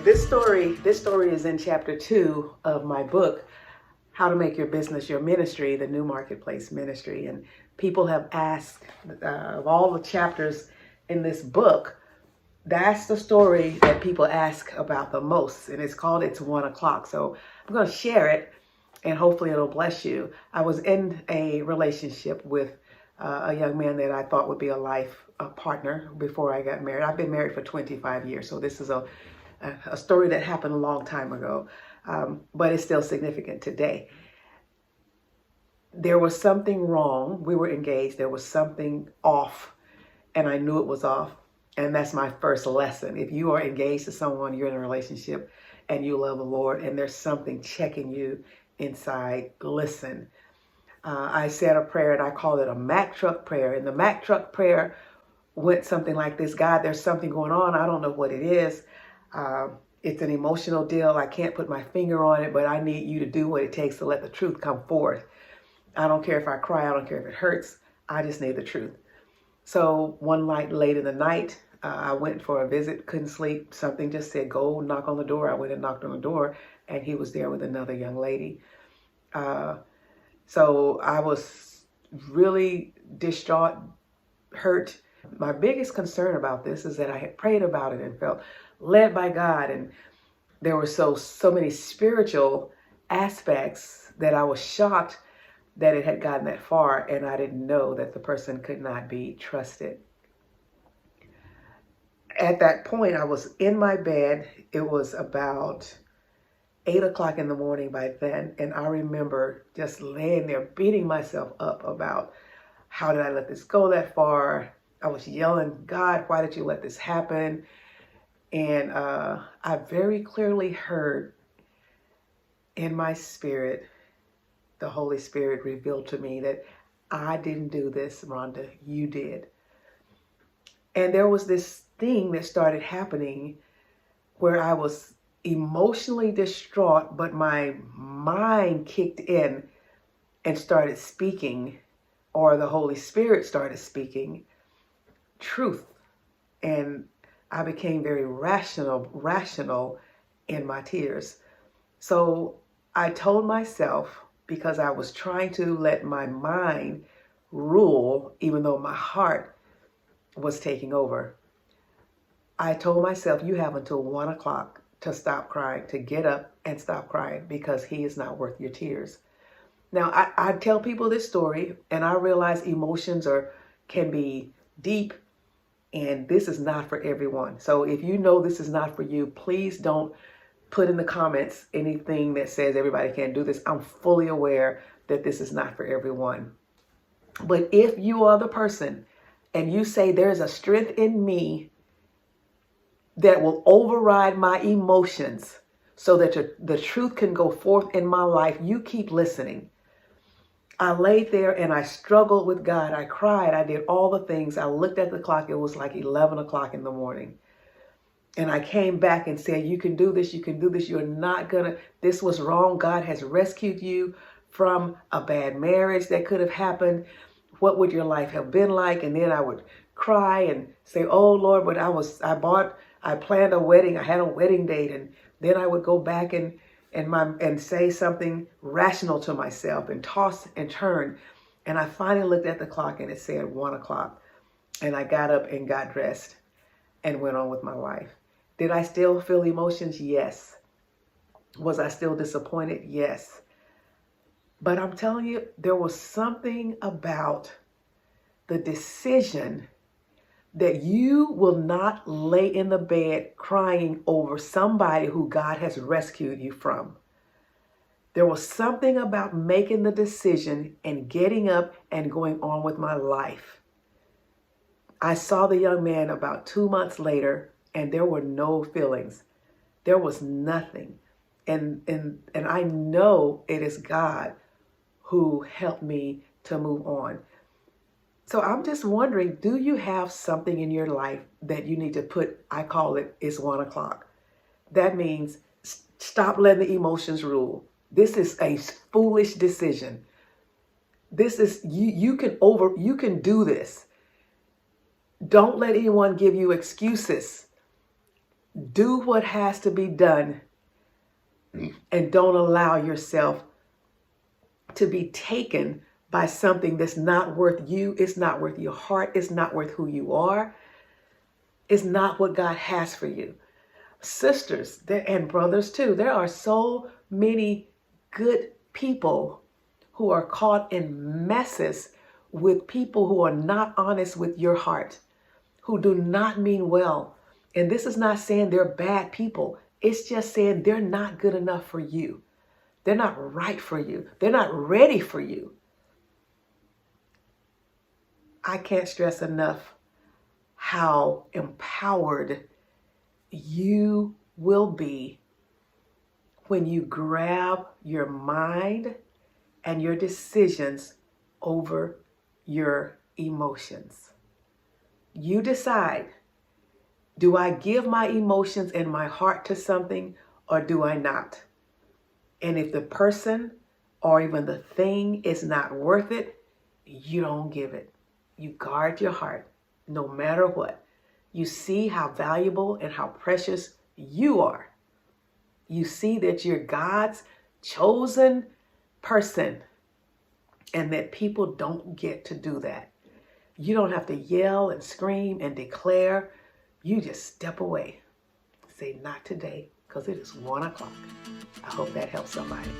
This story is in chapter 2 of my book, How to Make Your Business Your Ministry, the New Marketplace Ministry. And people have asked, of all the chapters in this book, that's the story that people ask about the most. And it's called It's 1 o'clock. So I'm going to share it and hopefully it'll bless you. I was in a relationship with a young man that I thought would be a life partner before I got married. I've been married for 25 years. So this is a story that happened a long time ago, but it's still significant today. There was something wrong. We were engaged. There was something off, and I knew it was off. And that's my first lesson. If you are engaged to someone, you're in a relationship, and you love the Lord, and there's something checking you inside, listen. I said a prayer, and I called it a Mack truck prayer. And the Mack truck prayer went something like this: God, there's something going on. I don't know what it is. It's an emotional deal. I can't put my finger on it, but I need you to do what it takes to let the truth come forth. I don't care if I cry. I don't care if it hurts. I just need the truth. So one night, late in the night, I went for a visit, couldn't sleep. Something just said, go knock on the door. I went and knocked on the door, and he was there with another young lady. So I was really distraught, hurt. My biggest concern about this is that I had prayed about it and felt led by God, and there were so many spiritual aspects that I was shocked that it had gotten that far, and I didn't know that the person could not be trusted. At that point, I was in my bed. It was about 8 o'clock in the morning by then, and I remember just laying there beating myself up about how did I let this go that far. I was yelling, God, why did you let this happen? And I very clearly heard in my spirit, the Holy Spirit revealed to me that I didn't do this, Rhonda, you did. And there was this thing that started happening where I was emotionally distraught, but my mind kicked in and started speaking, or the Holy Spirit started speaking truth. And I became very rational in my tears. So I told myself, because I was trying to let my mind rule, even though my heart was taking over, I told myself, you have until 1 o'clock to stop crying, to get up and stop crying, because he is not worth your tears. Now, I tell people this story, and I realize emotions can be deep, and this is not for everyone. So if you know this is not for you, please don't put in the comments anything that says everybody can't do this. I'm fully aware that this is not for everyone. But if you are the person and you say there's a strength in me that will override my emotions so that the truth can go forth in my life, you keep listening. I laid there and I struggled with God. I cried. I did all the things. I looked at the clock. It was like 11 o'clock in the morning. And I came back and said, you can do this. You can do this. You're not this was wrong. God has rescued you from a bad marriage that could have happened. What would your life have been like? And then I would cry and say, oh Lord, but I planned a wedding. I had a wedding date. And then I would go back and say something rational to myself and toss and turn. And I finally looked at the clock and it said 1 o'clock. And I got up and got dressed and went on with my life. Did I still feel emotions? Yes. Was I still disappointed? Yes. But I'm telling you, there was something about the decision that you will not lay in the bed crying over somebody who God has rescued you from. There was something about making the decision and getting up and going on with my life. I saw the young man about 2 months later, and there were no feelings. There was nothing. And I know it is God who helped me to move on. So I'm just wondering, do you have something in your life that you need to put, I call it's 1 o'clock. That means stop letting the emotions rule. This is a foolish decision. This is, you can do this. Don't let anyone give you excuses. Do what has to be done and don't allow yourself to be taken by something that's not worth you. It's not worth your heart. It's not worth who you are. It's not what God has for you. Sisters and brothers too, there are so many good people who are caught in messes with people who are not honest with your heart, who do not mean well. And this is not saying they're bad people. It's just saying they're not good enough for you. They're not right for you. They're not ready for you. I can't stress enough how empowered you will be when you grab your mind and your decisions over your emotions. You decide, do I give my emotions and my heart to something or do I not? And if the person or even the thing is not worth it, you don't give it. You guard your heart no matter what. You see how valuable and how precious you are. You see that you're God's chosen person and that people don't get to do that. You don't have to yell and scream and declare. You just step away. Say, not today, because it is 1 o'clock. I hope that helps somebody.